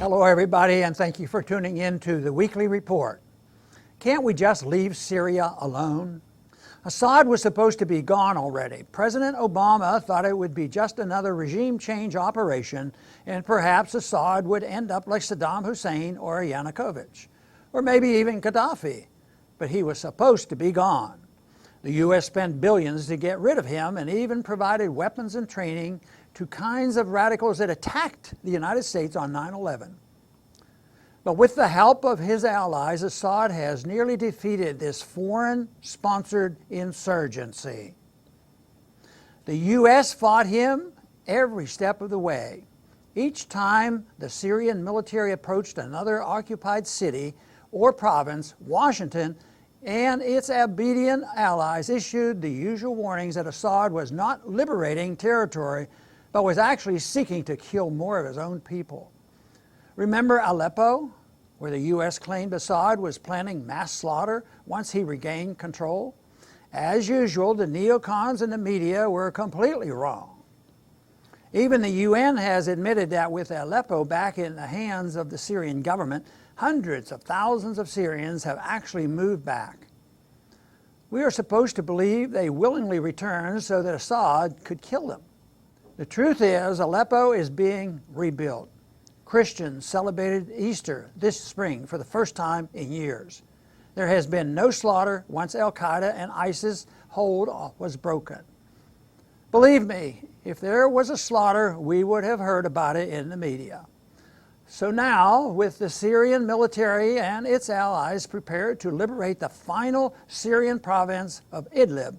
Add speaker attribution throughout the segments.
Speaker 1: Hello everybody, and thank you for tuning in to the weekly report. Can't we just leave Syria alone? Assad was supposed to be gone already. President Obama thought it would be just another regime change operation, and perhaps Assad would end up like Saddam Hussein or Yanukovych, or maybe even Gaddafi. But he was supposed to be gone. The U.S. spent billions to get rid of him and even provided weapons and training to kinds of radicals that attacked the United States on 9/11. But with the help of his allies, Assad has nearly defeated this foreign-sponsored insurgency. The U.S. fought him every step of the way. Each time the Syrian military approached another occupied city or province, Washington and its obedient allies issued the usual warnings that Assad was not liberating territory, but was actually seeking to kill more of his own people. Remember Aleppo, where the U.S. claimed Assad was planning mass slaughter once he regained control? As usual, the neocons and the media were completely wrong. Even the UN has admitted that with Aleppo back in the hands of the Syrian government, hundreds of thousands of Syrians have actually moved back. We are supposed to believe they willingly returned so that Assad could kill them. The truth is, Aleppo is being rebuilt. Christians celebrated Easter this spring for the first time in years. There has been no slaughter once al-Qaeda and ISIS hold was broken. Believe me, if there was a slaughter, we would have heard about it in the media. So now, with the Syrian military and its allies prepared to liberate the final Syrian province of Idlib,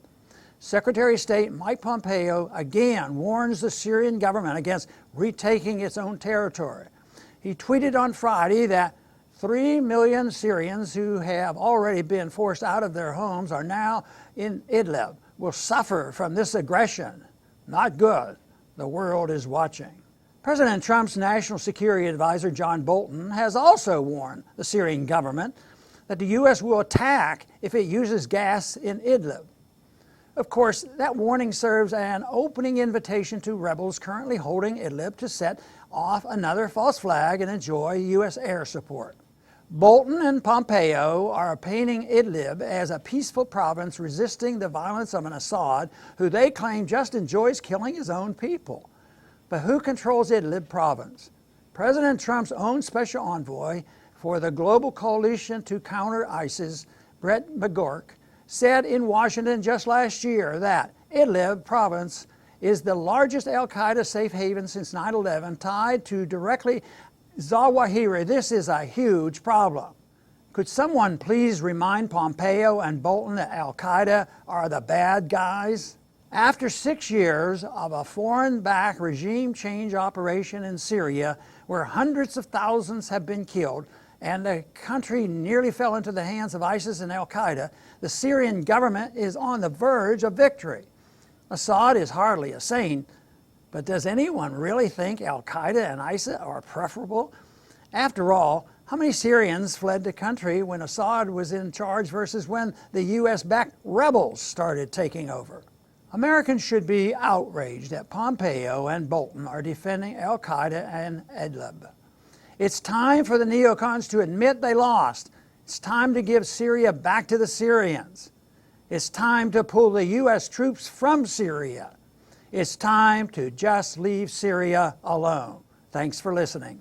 Speaker 1: Secretary of State Mike Pompeo again warns the Syrian government against retaking its own territory. He tweeted on Friday that 3 million Syrians who have already been forced out of their homes are now in Idlib, will suffer from this aggression. Not good. The world is watching. President Trump's National Security Advisor John Bolton has also warned the Syrian government that the U.S. will attack if it uses gas in Idlib. Of course, that warning serves an opening invitation to rebels currently holding Idlib to set off another false flag and enjoy U.S. air support. Bolton and Pompeo are painting Idlib as a peaceful province resisting the violence of an Assad who they claim just enjoys killing his own people. But who controls Idlib province? President Trump's own special envoy for the Global Coalition to Counter ISIS, Brett McGurk, said in Washington just last year that Idlib province is the largest al-Qaeda safe haven since 9/11, tied to directly Zawahiri. This is a huge problem. Could someone please remind Pompeo and Bolton that al-Qaeda are the bad guys? After 6 years of a foreign-backed regime change operation in Syria, where hundreds of thousands have been killed, and the country nearly fell into the hands of ISIS and al-Qaeda, the Syrian government is on the verge of victory. Assad is hardly a saint, but does anyone really think al-Qaeda and ISIS are preferable? After all, how many Syrians fled the country when Assad was in charge versus when the U.S.-backed rebels started taking over? Americans should be outraged that Pompeo and Bolton are defending al-Qaeda and Idlib. It's time for the neocons to admit they lost. It's time to give Syria back to the Syrians. It's time to pull the U.S. troops from Syria. It's time to just leave Syria alone. Thanks for listening.